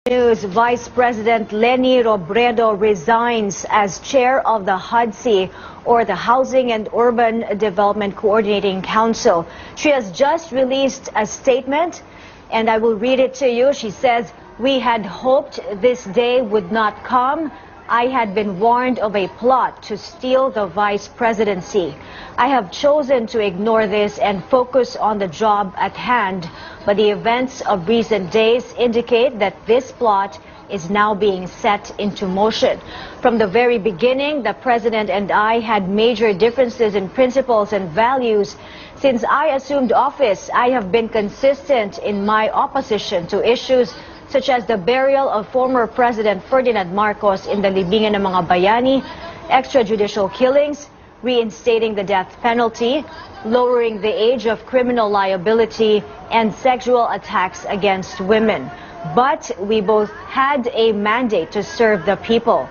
News, Vice President Leni Robredo resigns as chair of the HUDCC, or the Housing and Urban Development Coordinating Council. She has just released a statement, and I will read it to you. She says, "We had hoped this day would not come. I had been warned of a plot to steal the vice presidency. I have chosen to ignore this and focus on the job at hand, but the events of recent days indicate that this plot is now being set into motion. From the very beginning, the President and I had major differences in principles and values. Since I assumed office, I have been consistent in my opposition to issues such as the burial of former President Ferdinand Marcos in the libingan ng mga bayani, extrajudicial killings, reinstating the death penalty, lowering the age of criminal liability, and sexual attacks against women. But we both had a mandate to serve the people.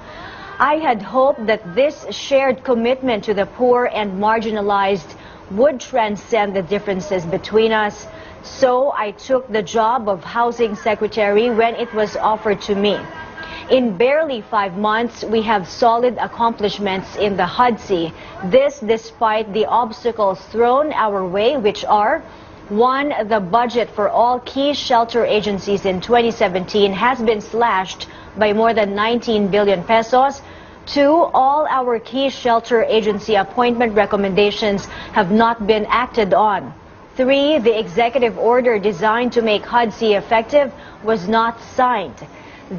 I had hoped that this shared commitment to the poor and marginalized would transcend the differences between us. So I took the job of Housing Secretary when it was offered to me. In barely 5 months, we have solid accomplishments in the HUDCC. This despite the obstacles thrown our way, which are: 1, the budget for all key shelter agencies in 2017 has been slashed by more than 19 billion pesos. 2, all our key shelter agency appointment recommendations have not been acted on. 3, the executive order designed to make HUDCC effective was not signed.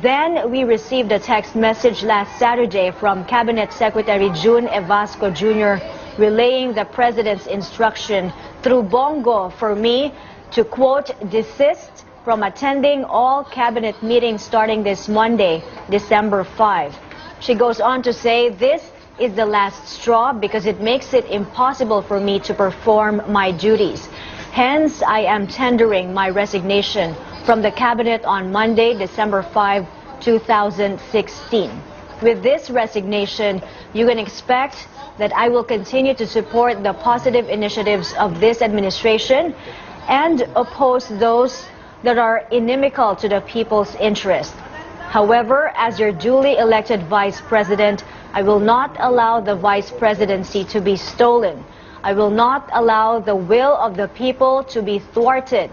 Then we received a text message last Saturday from Cabinet Secretary Jun Evasco Jr. relaying the President's instruction through Bong Go for me to, quote, desist from attending all cabinet meetings starting this Monday, December 5. She goes on to say, "This is the last straw because it makes it impossible for me to perform my duties. Hence, I am tendering my resignation from the Cabinet on Monday, December 5, 2016. With this resignation, you can expect that I will continue to support the positive initiatives of this administration and oppose those that are inimical to the people's interest. However, as your duly elected Vice President, I will not allow the Vice Presidency to be stolen. I will not allow the will of the people to be thwarted.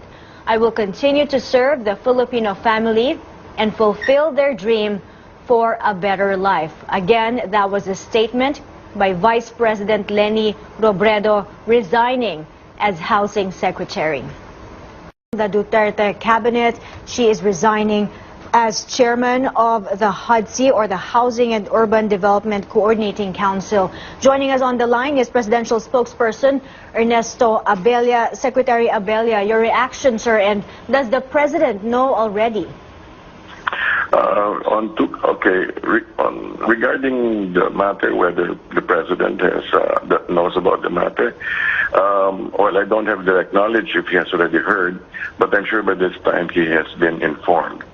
I will continue to serve the Filipino family and fulfill their dream for a better life." Again, that was a statement by Vice President Leni Robredo resigning as Housing Secretary. The Duterte cabinet, she is resigning as chairman of the HUDCC, or the Housing and Urban Development Coordinating Council. Joining us on the line is presidential spokesperson Ernesto Abella. Secretary Abella, your reaction, sir, and does the president know already? Regarding the matter, whether the president knows about the matter, well, I don't have direct knowledge if he has already heard, but I'm sure by this time he has been informed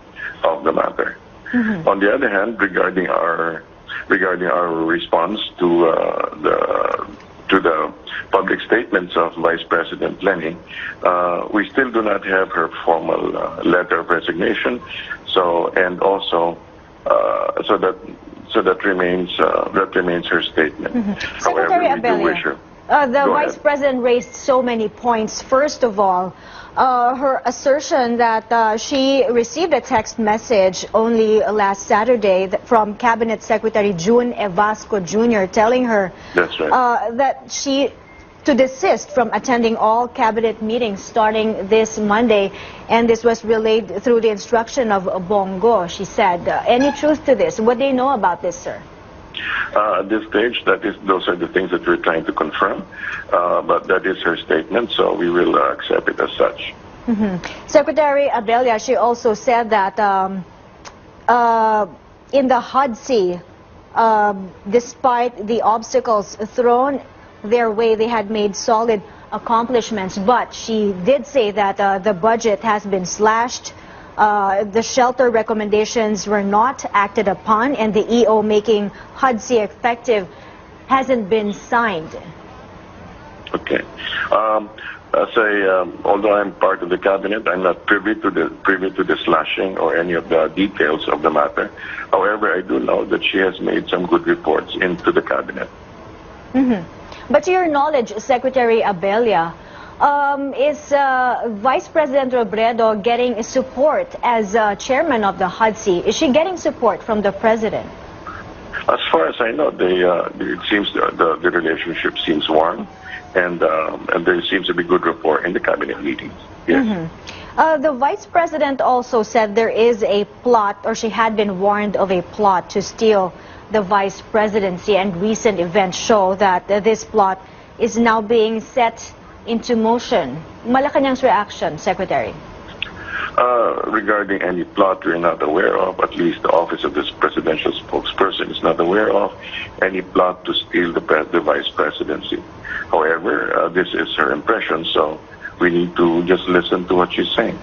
of the matter. On the other hand, regarding our response to the public statements of Vice President Leni, we still do not have her formal letter of resignation. So that remains her statement. Secretary Abella, the Vice President raised so many points. First of all, her assertion that she received a text message only last Saturday from Cabinet Secretary Jun Evasco Jr. telling her that she to desist from attending all cabinet meetings starting this Monday, and this was relayed through the instruction of Bong Go, she said. Any truth to this? What do you know about this, sir? At this stage, those are the things that we're trying to confirm, but that is her statement, so we will accept it as such. Secretary Abella, she also said that in the HUDCC, despite the obstacles thrown their way, they had made solid accomplishments, but she did say that the budget has been slashed. The shelter recommendations were not acted upon, and the EO making HUDCC effective hasn't been signed. Okay. although I'm part of the cabinet, I'm not privy to the slashing or any of the details of the matter. However, I do know that she has made some good reports into the cabinet. But to your knowledge, Secretary Abella, is Vice President Robredo getting support as chairman of the HUDCC? Is she getting support from the president? As far as I know, it seems the relationship seems warm, and there seems to be good rapport in the cabinet meetings. Yes. The Vice President also said there is a plot, or she had been warned of a plot to steal the Vice Presidency, and recent events show that this plot is now being set into motion. Malacanang's reaction, Secretary? Regarding any plot we're not aware of, at least the office of this presidential spokesperson is not aware of any plot to steal the Vice Presidency. However, this is her impression, so we need to just listen to what she's saying.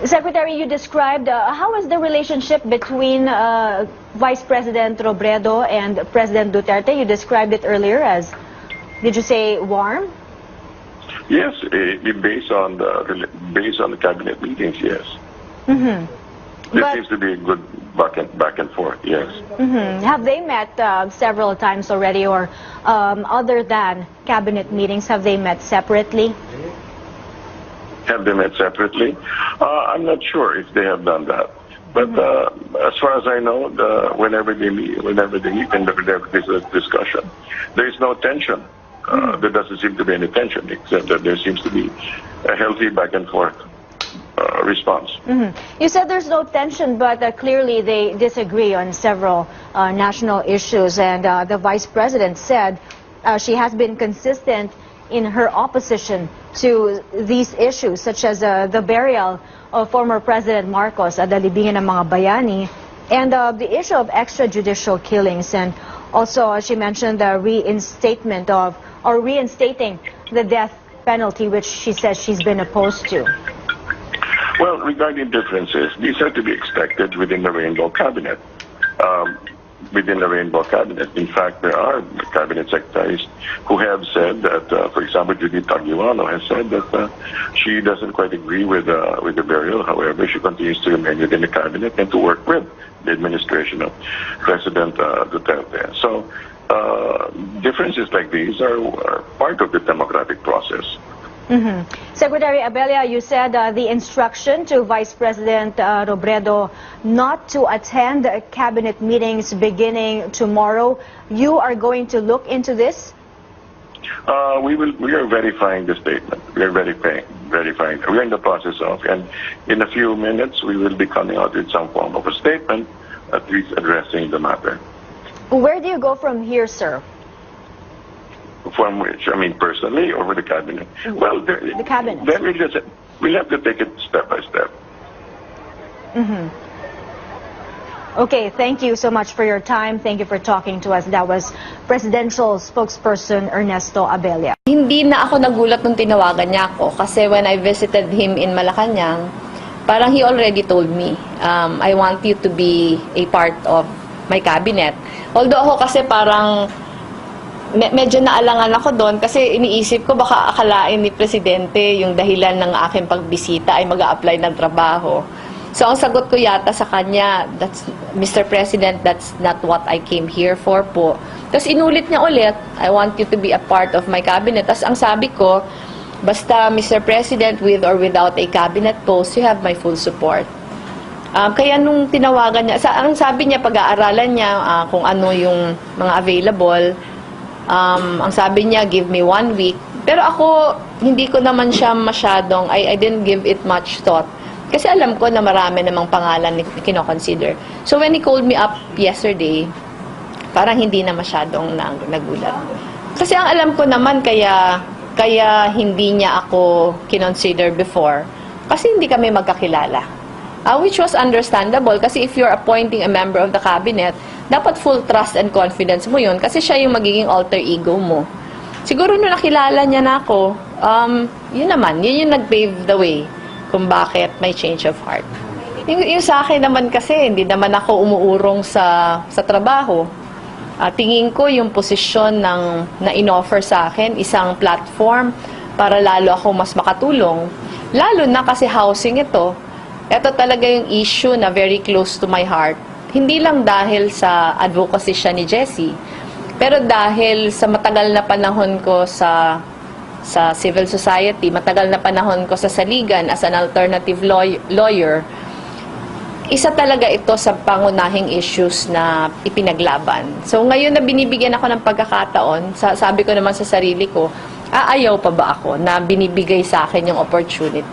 Secretary, you described, how is the relationship between Vice President Robredo and President Duterte? You described it earlier as, did you say warm? Yes, based on the cabinet meetings, yes. There seems to be a good back and forth, yes. Have they met several times already, or other than cabinet meetings, have they met separately? Have they met separately? I'm not sure if they have done that. But as far as I know, whenever they meet and there's a discussion, there is no tension. There doesn't seem to be any tension, except that there seems to be a healthy back and forth response. You said there's no tension, but clearly they disagree on several national issues, and the Vice President said she has been consistent in her opposition to these issues, such as the burial of former President Marcos at the libingan ng mga bayani, and the issue of extrajudicial killings, and also she mentioned the reinstating the death penalty, which she says she's been opposed to. Well, regarding differences, these are to be expected within the Rainbow Cabinet. In fact, there are cabinet secretaries who have said that, for example, Judith Aguilano has said that she doesn't quite agree with the burial. However, she continues to remain within the cabinet and to work with the administration of President Duterte. So differences like these are part of the democratic process. Secretary Abella, you said the instruction to Vice President Robredo not to attend cabinet meetings beginning tomorrow. You are going to look into this? We are verifying the statement. We are verifying. We are in the process of, and in a few minutes we will be coming out with some form of a statement, at least addressing the matter. Where do you go from here, sir? From which? I mean, personally or with the cabinet? Well, the cabinet. Then we'll have to take it step by step. Okay, thank you so much for your time. Thank you for talking to us. That was Presidential Spokesperson Ernesto Abella. Hindi na ako nagulat nung tinawagan niya ako kasi when I visited him in Malacanang, parang he already told me, I want you to be a part of my cabinet. Although ako kasi parang medyo naalangan ako doon kasi iniisip ko baka akalain ni Presidente yung dahilan ng aking pagbisita ay mag-a-apply ng trabaho. So ang sagot ko yata sa kanya, that's, Mr. President, that's not what I came here for po. Tapos inulit niya ulit, I want you to be a part of my cabinet. Tapos ang sabi ko, basta Mr. President, with or without a cabinet post, you have my full support. Kaya nung tinawagan niya, ang sabi niya, pag-aaralan niya kung ano yung mga available. Ang sabi niya, give me 1 week. Pero ako, hindi ko naman siya masyadong, I didn't give it much thought. Kasi alam ko na marami namang pangalan na kinoconsider. So when he called me up yesterday, parang hindi na masyadong nagulat. Kasi ang alam ko naman kaya hindi niya ako kinonsider before, kasi hindi kami magkakilala. Which was understandable kasi if you're appointing a member of the cabinet, dapat full trust and confidence mo yun kasi siya yung magiging alter ego mo. Siguro nung nakilala niya na ako, yun yung nag-pave the way kung bakit may change of heart. Yung sa akin naman kasi, hindi naman ako umuurong sa trabaho. Tingin ko yung posisyon na in-offer sa akin, isang platform para lalo ako mas makatulong. Lalo na kasi housing ito. Ito talaga yung issue na very close to my heart. Hindi lang dahil sa advocacy siya ni Jessie, pero dahil sa matagal na panahon ko sa civil society, matagal na panahon ko sa saligan as an alternative lawyer, isa talaga ito sa pangunahing issues na ipinaglaban. So ngayon na binibigyan ako ng pagkakataon, sabi ko naman sa sarili ko, aayaw pa ba ako na binibigay sa akin yung opportunity?